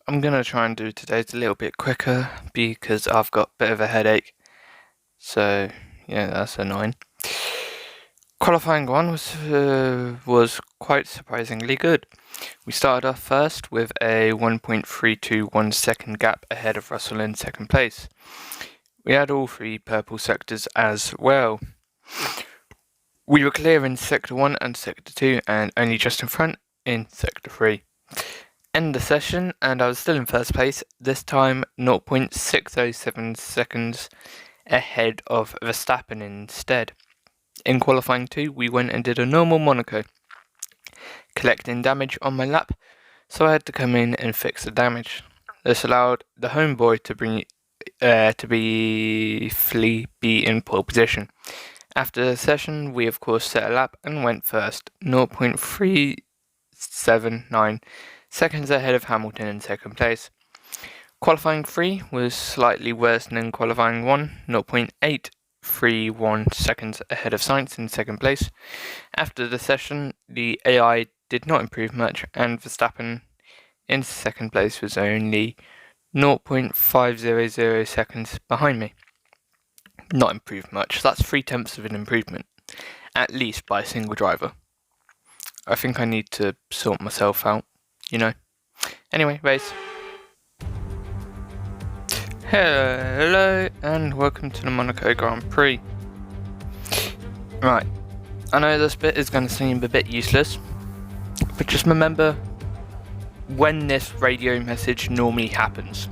I'm going to try and do today's a little bit quicker because I've got a bit of a headache. So, yeah, that's annoying. Qualifying one was quite surprisingly good. We started off first with a 1.321 second gap ahead of Russell in second place. We had all three purple sectors as well. We were clear in Sector 1 and Sector 2 and only just in front in Sector 3. End the session and I was still in first place, this time 0.607 seconds ahead of Verstappen instead. In qualifying 2 we went and did a normal Monaco, collecting damage on my lap, so I had to come in and fix the damage. This allowed the homeboy to be in pole position. After the session we of course set a lap and went first, 0.379 seconds ahead of Hamilton in second place. Qualifying 3 was slightly worse than qualifying 1, 0.831 seconds ahead of Sainz in second place. After the session, the AI did not improve much, and Verstappen in second place was only 0.500 seconds behind me. Not improved much, that's 0.3 of an improvement, at least by a single driver. I think I need to sort myself out, you know. Anyway, race. Hello and welcome to the Monaco Grand Prix. Right, I know this bit is going to seem a bit useless, but just remember when this radio message normally happens.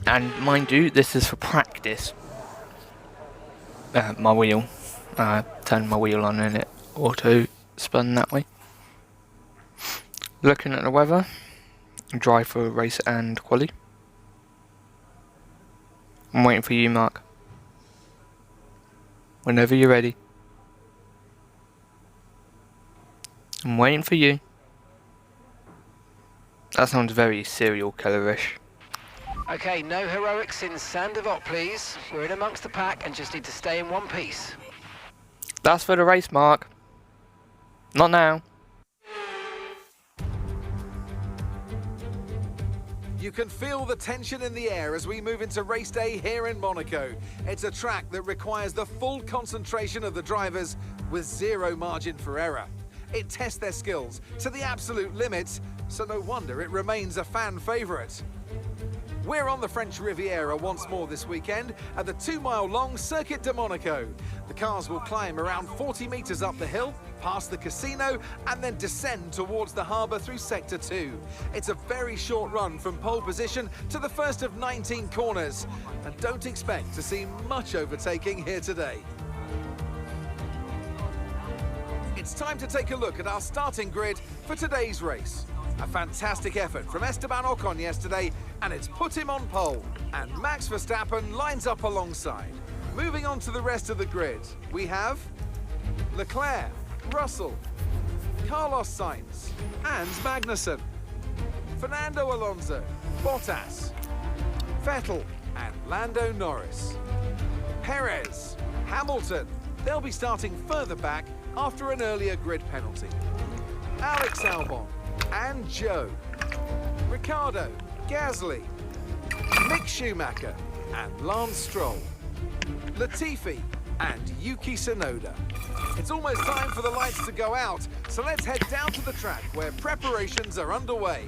And mind you, this is for practice. My wheel, turned my wheel on and it auto spun that way. Looking at the weather, dry for race and quali. I'm waiting for you, Mark. Whenever you're ready. I'm waiting for you. That sounds very serial killer-ish. Okay, no heroics in Sandevot, please. We're in amongst the pack and just need to stay in one piece. That's for the race, Mark. Not now. You can feel the tension in the air as we move into race day here in Monaco. It's a track that requires the full concentration of the drivers with zero margin for error. It tests their skills to the absolute limits, so no wonder it remains a fan favourite. We're on the French Riviera once more this weekend at the 2-mile-long Circuit de Monaco. The cars will climb around 40 metres up the hill, past the casino, and then descend towards the harbour through Sector 2. It's a very short run from pole position to the first of 19 corners, and don't expect to see much overtaking here today. It's time to take a look at our starting grid for today's race. A fantastic effort from Esteban Ocon yesterday, and it's put him on pole. And Max Verstappen lines up alongside. Moving on to the rest of the grid, we have Leclerc, Russell, Carlos Sainz, and Magnussen, Fernando Alonso, Bottas, Vettel, and Lando Norris, Perez, Hamilton. They'll be starting further back after an earlier grid penalty. Alex Albon and Joe, Ricciardo, Gasly, Mick Schumacher and Lance Stroll, Latifi and Yuki Tsunoda. It's almost time for the lights to go out, so let's head down to the track where preparations are underway.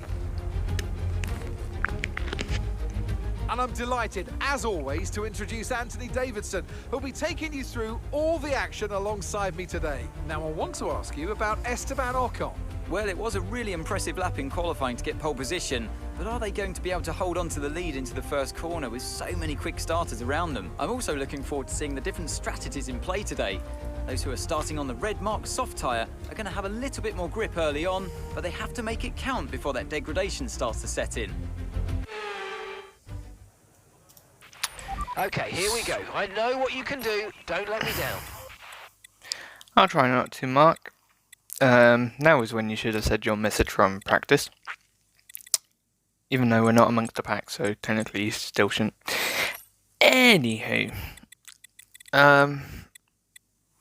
And I'm delighted, as always, to introduce Anthony Davidson, who'll be taking you through all the action alongside me today. Now, I want to ask you about Esteban Ocon. Well, it was a really impressive lap in qualifying to get pole position, but are they going to be able to hold on to the lead into the first corner with so many quick starters around them? I'm also looking forward to seeing the different strategies in play today. Those who are starting on the red mark soft tyre are going to have a little bit more grip early on, but they have to make it count before that degradation starts to set in. Okay, here we go. I know what you can do. Don't let me down. I'll try not to, Mark. Now is when you should have said your message from practice. Even though we're not amongst the pack, so technically you still shouldn't. Anywho,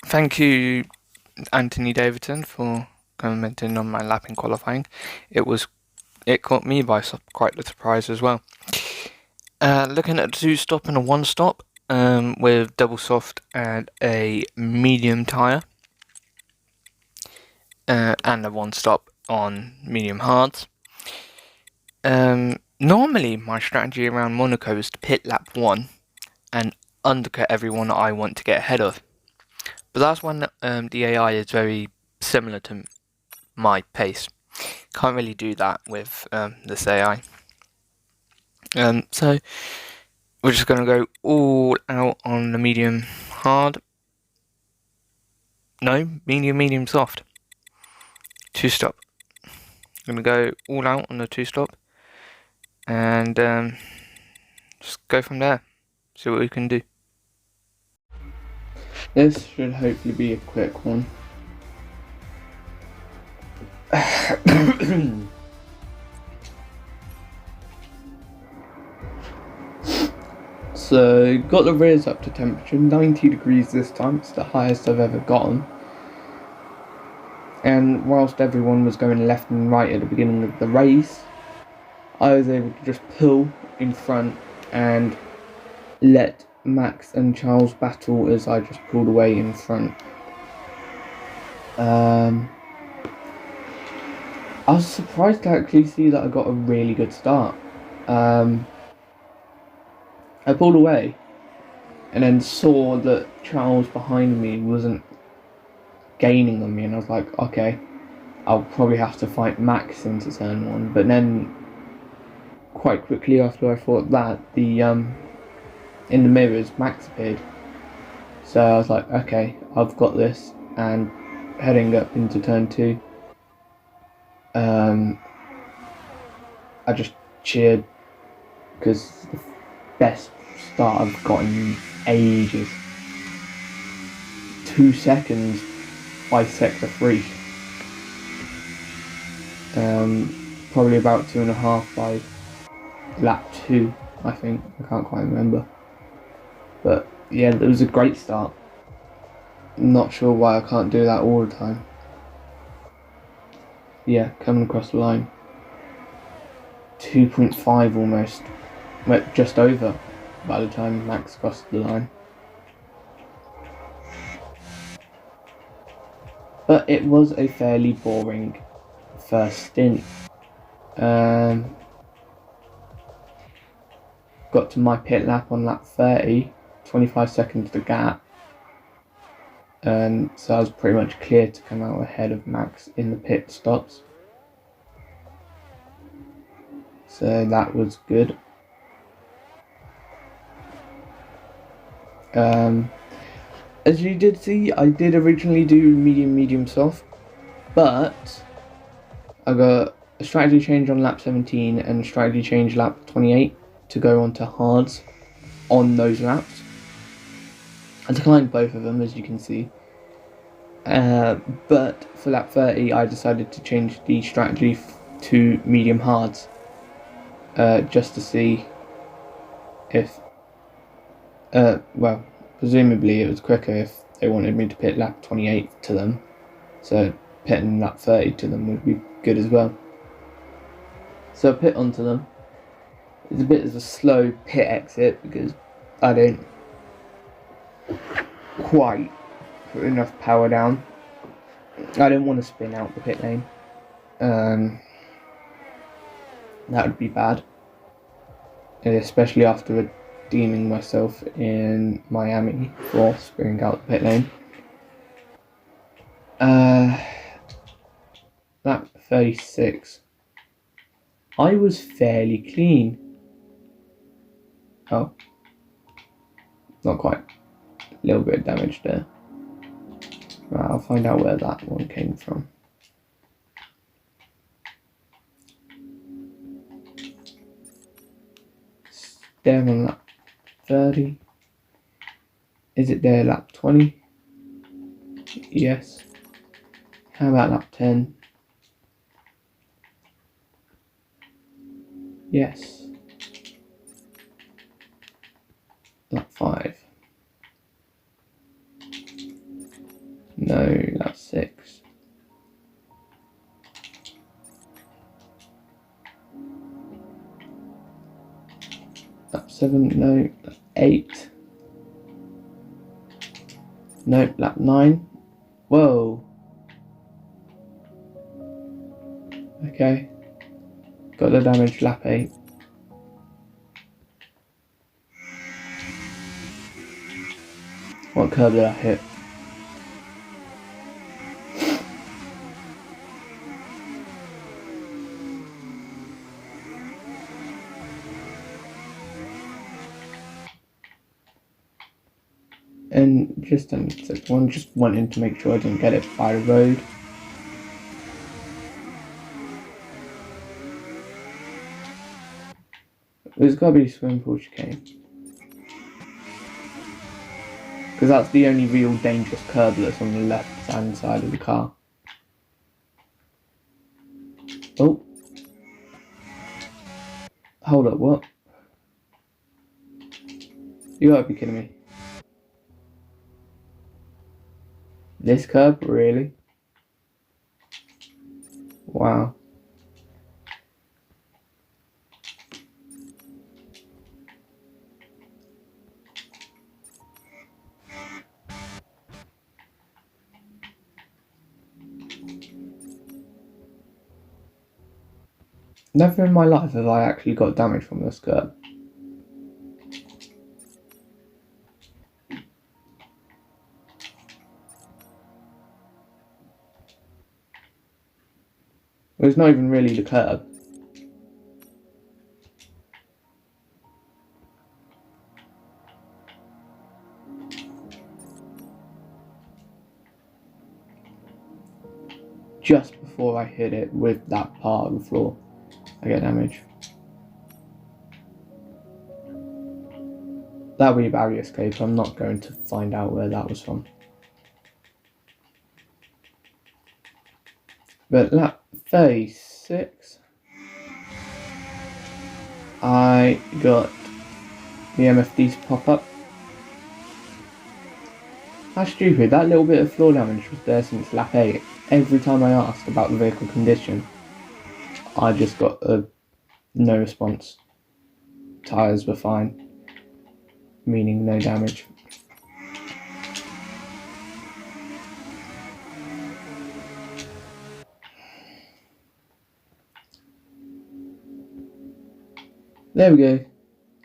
thank you, Anthony Davidson, for commenting on my lap in qualifying. It was it caught me by quite the surprise as well. Looking at a 2-stop and a 1-stop, with double soft and a medium tyre, and a 1-stop on medium hards. Normally my strategy around Monaco is to pit lap 1 and undercut everyone I want to get ahead of. But that's when the AI is very similar to my pace. Can't really do that with this AI. So we're just going to go all out on the medium hard. No, medium soft. 2-stop. I'm going to go all out on the 2-stop. And just go from there. See what we can do. This should hopefully be a quick one. So, got the rears up to temperature, 90 degrees this time, it's the highest I've ever gotten. And whilst everyone was going left and right at the beginning of the race, I was able to just pull in front and let Max and Charles battle as I just pulled away in front. I was surprised to actually see that I got a really good start. I pulled away and then saw that Charles behind me wasn't gaining on me, and I was like, okay, I'll probably have to fight Max into turn 1. But then quite quickly after I thought that, in the mirrors Max appeared. So I was like, okay, I've got this, and heading up into turn 2, I just cheered because the best start I've got in ages. 2 seconds by sector 3. Probably about 2.5 by lap 2, I think. I can't quite remember. But yeah, it was a great start. Not sure why I can't do that all the time. Yeah, coming across the line. 2.5 almost. Went just over by the time Max crossed the line. But it was a fairly boring first stint. Got to my pit lap on lap 30, 25 seconds to gap. And so I was pretty much clear to come out ahead of Max in the pit stops. So that was good. As you did see, I did originally do medium soft, but I got a strategy change on lap 17 and a strategy change lap 28 to go on to hards on those laps. I declined both of them, as you can see. But for lap 30, I decided to change the strategy to medium hards, just to see if, well, presumably it was quicker if they wanted me to pit lap 28 to them, so pitting lap 30 to them would be good as well. So I pit onto them. It's a bit of a slow pit exit because I don't quite put enough power down. I don't want to spin out the pit lane. That would be bad, especially after redeeming myself in Miami for spinning out the pit lane. Lap 36. I was fairly clean. Oh, not quite. A little bit of damage there. Right, I'll find out where that one came from. It's there on lap 30. Is it there lap 20? Yes. How about lap 10? Yes. Lap 5. No, lap 6. Lap 7, no. Lap 8. No, lap 9. Whoa. Okay. Got the damage, lap 8. What curb did I hit? And just one, just wanting to make sure I didn't get it by the road. There's got to be a swimming pool chicane. Because that's the only real dangerous curb that's on the left hand side of the car. Oh. Hold up, what? You gotta be kidding me. This curb? Really? Wow. Never in my life have I actually got damage from this curb. Well, it's not even really the curb. Just before I hit it with that part of the floor, I get damage. That would be a barrier escape. I'm not going to find out where that was from. But lap 36, I got the MFDs pop up. How stupid, that little bit of floor damage was there since lap 8. Every time I asked about the vehicle condition, I just got a no response. Tyres were fine, meaning no damage. There we go.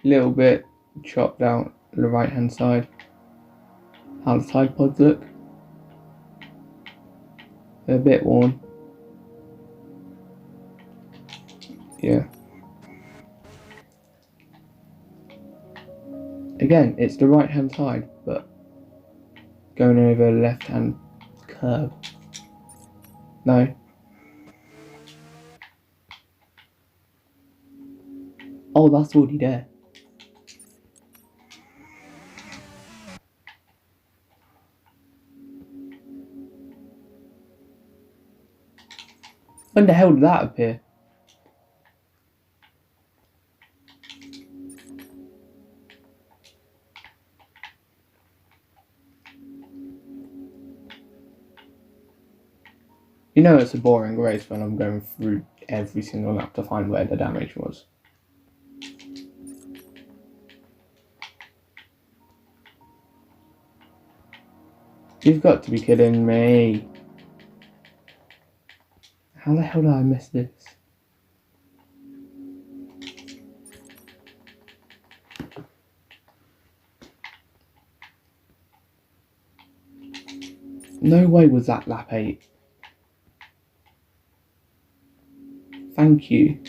Little bit chopped out the right hand side. How the Tide Pods look. They're a bit worn. Yeah. Again, it's the right hand side, but going over the left hand curb. No. Oh, that's already there. When the hell did that appear? You know it's a boring race when I'm going through every single lap to find where the damage was. You've got to be kidding me. How the hell did I miss this? No way was that lap 8. Thank you.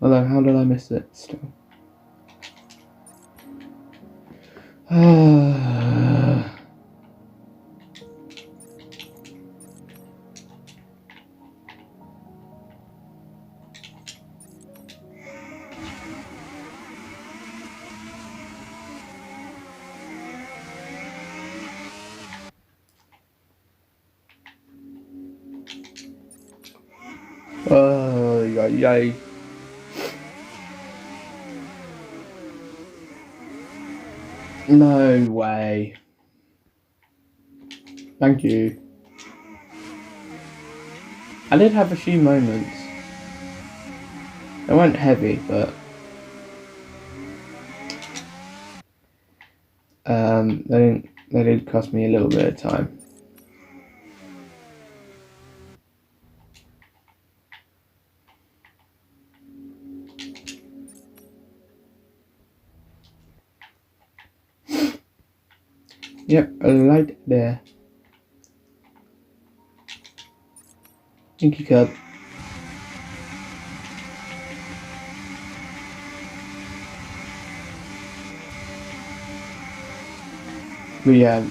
Although, how did I miss it still? Oh, yay. No way. Thank you. I did have a few moments They weren't heavy, but they did cost me a little bit of time. Yep, a light there. Thank you, Cub. But yeah,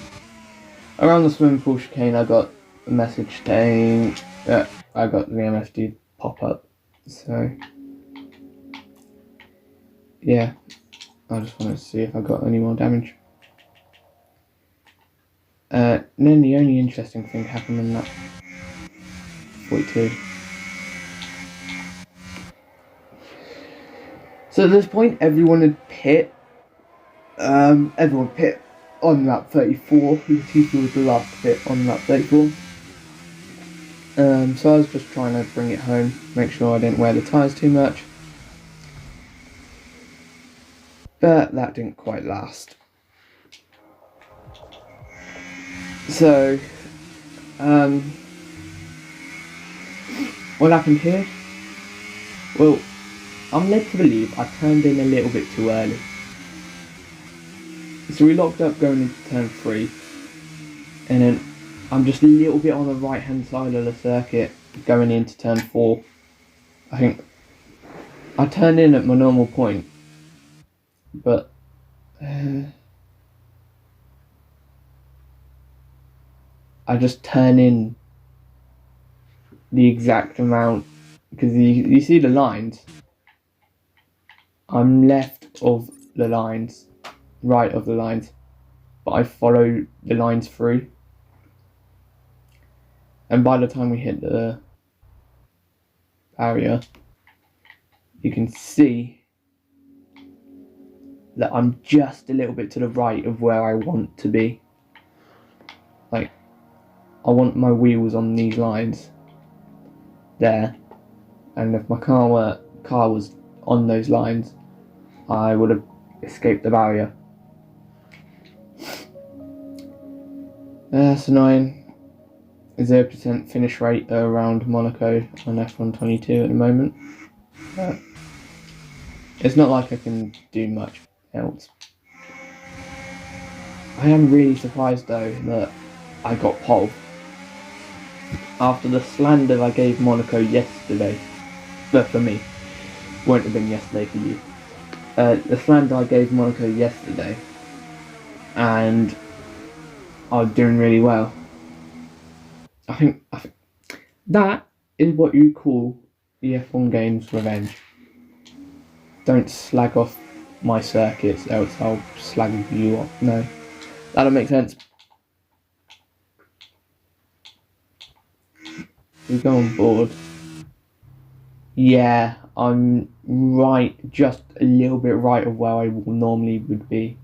around the swimming pool chicane, I got a message saying that I got the MSD pop up. So yeah, I just wanted to see if I got any more damage. And then the only interesting thing happened in that 42. So at this point, everyone had pit. Everyone pit on lap 34. Latifi was the last pit on lap 34. So I was just trying to bring it home, make sure I didn't wear the tyres too much. But that didn't quite last. So, what happened here? Well, I'm led to believe I turned in a little bit too early. So we locked up going into turn 3, and then I'm just a little bit on the right hand side of the circuit going into turn 4. I think I turned in at my normal point, but I just turn in the exact amount, because you see the lines. I'm left of the lines, right of the lines, but I follow the lines through. And by the time we hit the barrier, you can see that I'm just a little bit to the right of where I want to be. Like, I want my wheels on these lines there, and if my car was on those lines, I would have escaped the barrier. That's annoying. 0% finish rate around Monaco on F122 at the moment. But it's not like I can do much else. I am really surprised though that I got pole. After the slander I gave Monaco yesterday, but for me, won't have been yesterday for you. The slander I gave Monaco yesterday, and I was doing really well. I think that is what you call the F1 game's revenge. Don't slag off my circuits, else I'll slag you off. No, that'll make sense. We go on board. Yeah, I'm right, just a little bit right of where I normally would be.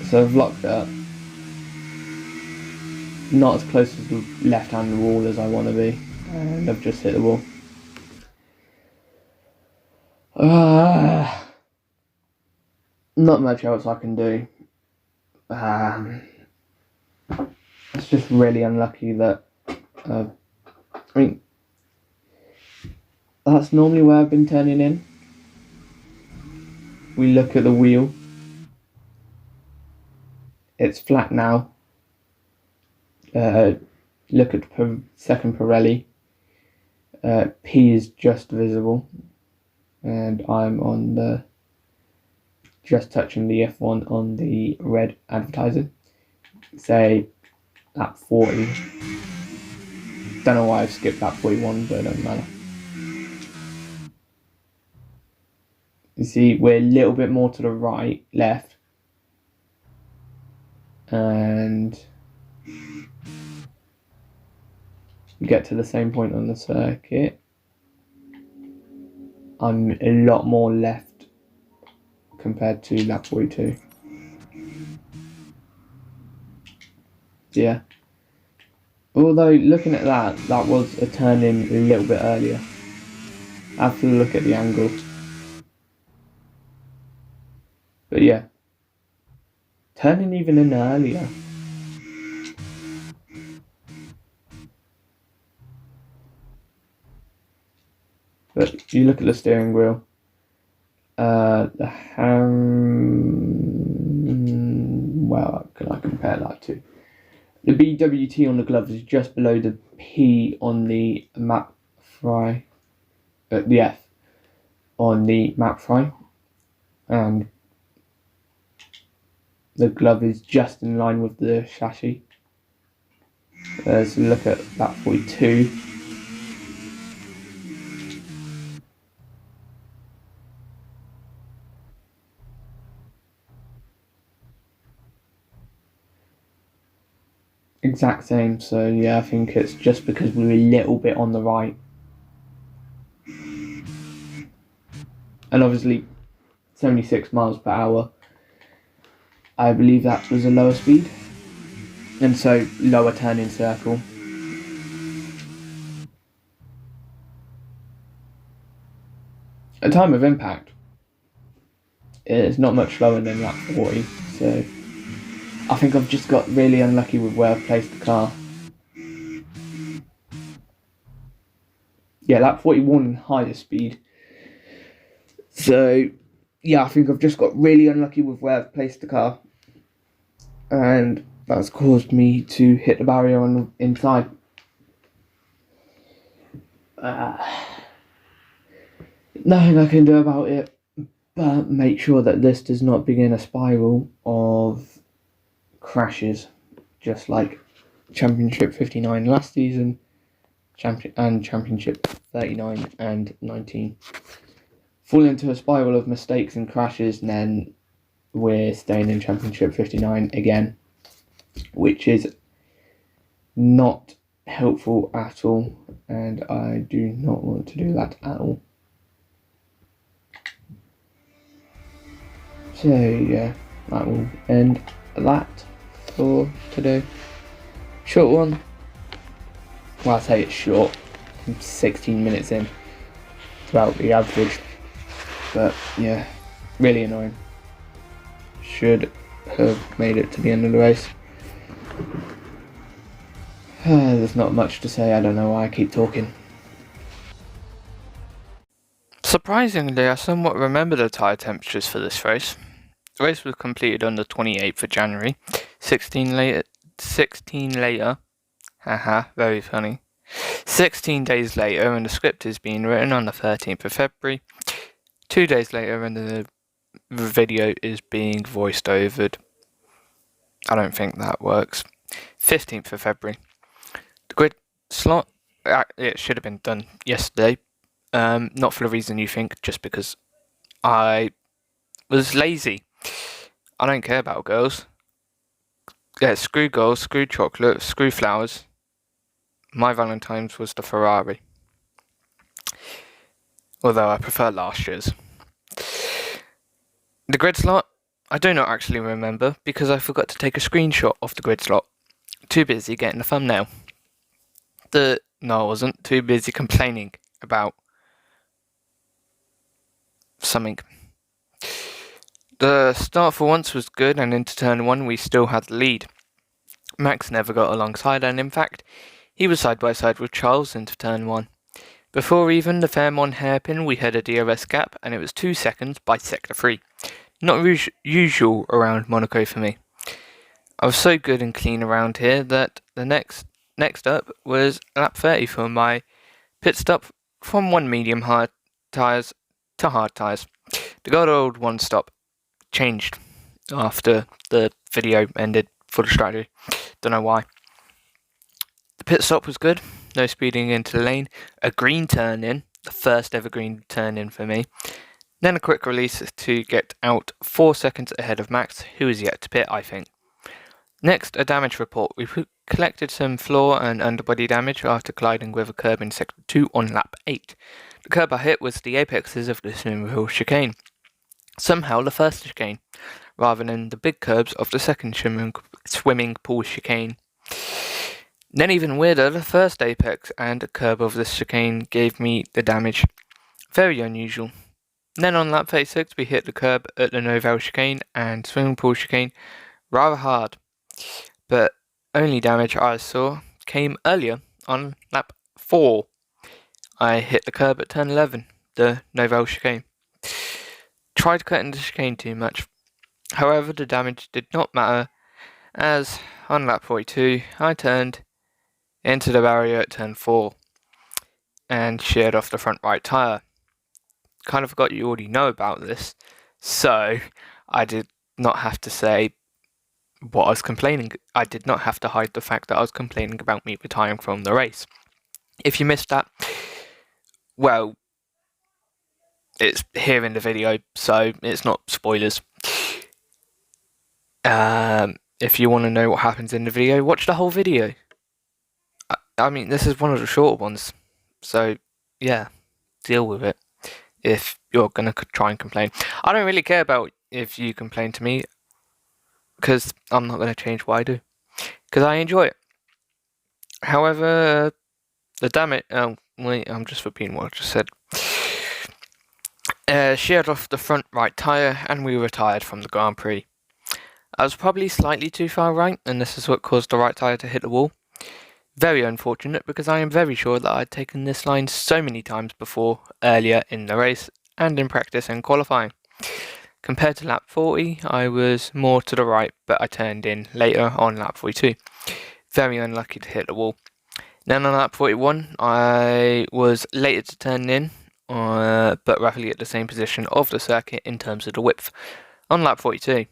So I've locked up. Not as close to the left-hand wall as I want to be, and I've just hit the wall. Not much else I can do. It's just really unlucky that, I mean, that's normally where I've been turning in. We look at the wheel. It's flat now. Look at second Pirelli. P is just visible, and I'm on the just touching the F1 on the red advertising. Say lap 40. Don't know why I've skipped lap 41, but it doesn't matter. You see, we're a little bit more to the right, left, and we get to the same point on the circuit. I'm a lot more left compared to lap 42. Yeah. Although, looking at that was a turn in a little bit earlier. I have to look at the angle. But yeah. Turning even in earlier. But you look at the steering wheel. The what can I compare that to? The BWT on the glove is just below the P on the map fry. The F on the map fry. And the glove is just in line with the chassis. Let's look at that 42. Exact same, so yeah, I think it's just because we were a little bit on the right. And obviously 76 miles per hour. I believe that was a lower speed. And so lower turning circle. At time of impact, it's not much slower than that 40, so I think I've just got really unlucky with where I've placed the car. Yeah, that 41 higher speed. So yeah, I think I've just got really unlucky with where I've placed the car. And that's caused me to hit the barrier on the inside. Nothing I can do about it, but make sure that this does not begin a spiral of crashes, just like Championship 59 last season, and Championship 39 and 19. Fall into a spiral of mistakes and crashes, and then we're staying in Championship 59 again, which is not helpful at all, and I do not want to do that at all. So yeah, that will end that for today. Short one. Well, I say it's short. I'm 16 minutes in. It's about the average. But yeah, really annoying. Should have made it to the end of the race. There's not much to say. I don't know why I keep talking. Surprisingly, I somewhat remember the tyre temperatures for this race. The race was completed on the 28th of January. 16 later. Haha, very funny. 16 days later, and the script is being written on the 13th of February. 2 days later, and the video is being voiced overed. I don't think that works. 15th of February. The grid slot, it should have been done yesterday. Not for the reason you think, just because I was lazy. I don't care about girls. Yeah, screw girls, screw chocolate, screw flowers. My Valentine's was the Ferrari. Although I prefer last year's. The grid slot, I do not actually remember because I forgot to take a screenshot of the grid slot. Too busy getting the thumbnail. No, I wasn't. Too busy complaining about something. The start for once was good, and into turn 1 we still had the lead. Max never got alongside, and in fact, he was side by side with Charles into turn 1. Before even the Fairmont hairpin, we had a DRS gap, and it was 2 seconds by sector 3. Not usual around Monaco for me. I was so good and clean around here that the next up was lap 30 for my pit stop from 1 medium hard tyres to hard tyres. The good old 1 stop changed after the video ended for the strategy. Don't know why. The pit stop was good. No speeding into the lane. A green turn in. The first ever green turn in for me. Then a quick release to get out 4 seconds ahead of Max, who is yet to pit, I think. Next, a damage report. We collected some floor and underbody damage after colliding with a curb in Sector 2 on lap 8. The curb I hit was the apexes of the swimming chicane. Somehow the first chicane, rather than the big curbs of the second swimming pool chicane. Then even weirder, the first apex and curb of this chicane gave me the damage. Very unusual. Then on lap 36 we hit the curb at the Novel chicane and swimming pool chicane rather hard. But only damage I saw came earlier on lap 4. I hit the curb at turn 11, the Novel chicane. Tried cutting the chicane too much. However, the damage did not matter, as on lap 42 I turned into the barrier at turn 4 and sheared off the front right tyre. Kind of forgot you already know about this, so I did not have to say what I was complaining. I did not have to hide the fact that I was complaining about me retiring from the race. If you missed that, well, it's here in the video, so it's not spoilers. If you want to know what happens in the video, watch the whole video. I mean, this is one of the shorter ones, so yeah, deal with it if you're going to try and complain. I don't really care about if you complain to me, because I'm not going to change what I do, because I enjoy it. However, the damage... Oh, wait, I'm just repeating what I just said. Sheared off the front right tyre and we retired from the Grand Prix. I was probably slightly too far right, and this is what caused the right tyre to hit the wall. Very unfortunate, because I am very sure that I'd taken this line so many times before, earlier in the race, and in practice and qualifying. Compared to lap 40, I was more to the right, but I turned in later on lap 42. Very unlucky to hit the wall. Then on lap 41, I was later to turn in, but roughly at the same position of the circuit in terms of the width. On lap 42.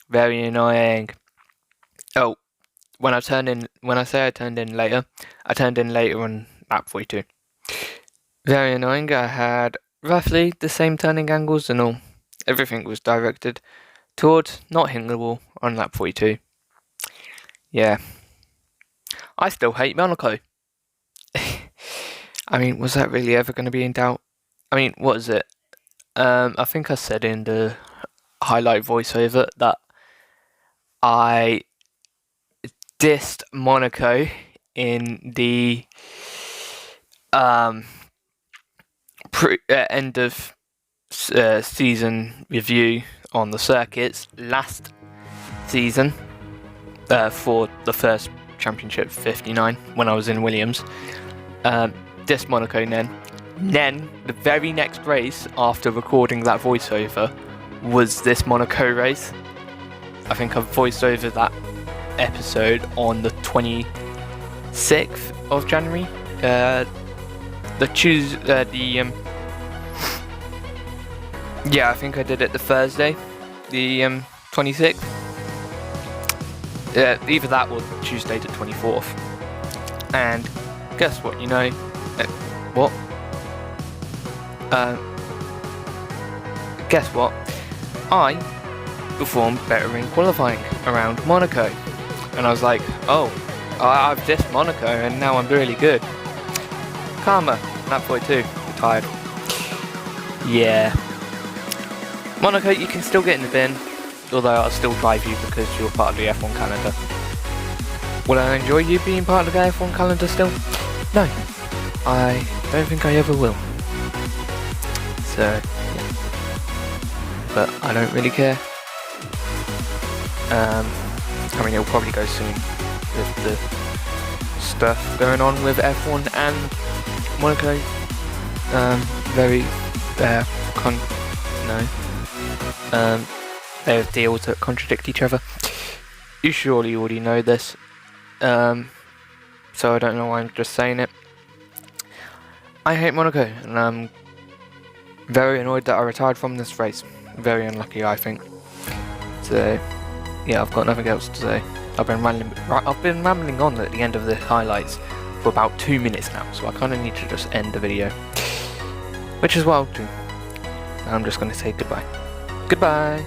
Very annoying. Oh, when I say I turned in later on lap 42. Very annoying. I had roughly the same turning angles and all. Everything was directed towards not hitting the wall on lap 42. Yeah. I still hate Monaco. I mean, was that really ever going to be in doubt? I mean, what is it? I think I said in the highlight voiceover that I dissed Monaco in the end of season review on the circuits last season for the first championship 59 when I was in Williams. Dissed Monaco then the very next race after recording that voiceover was this Monaco race. I think I voiced over that episode on the 26th of January. Yeah, I think I did it the Thursday, the 26th. Either that or Tuesday the 24th. And guess what? You know what? Guess what? I performed better in qualifying around Monaco, and I was like, oh, I've dissed Monaco and now I'm really good. Karma, lap 42, retired. Yeah. Monaco, you can still get in the bin, although I'll still drive you because you're part of the F1 calendar. Will I enjoy you being part of the F1 calendar still? No, I don't think I ever will. So, yeah. But I don't really care. I mean, it'll probably go soon with the stuff going on with F1 and Monaco. They have deals that contradict each other. You surely already know this, so I don't know why I'm just saying it. I hate Monaco, and I'm very annoyed that I retired from this race. Very unlucky, I think. So, yeah, I've got nothing else to say. I've been rambling on at the end of the highlights for about 2 minutes now, so I kind of need to just end the video. Which is what I'll do. I'm just going to say goodbye. Goodbye!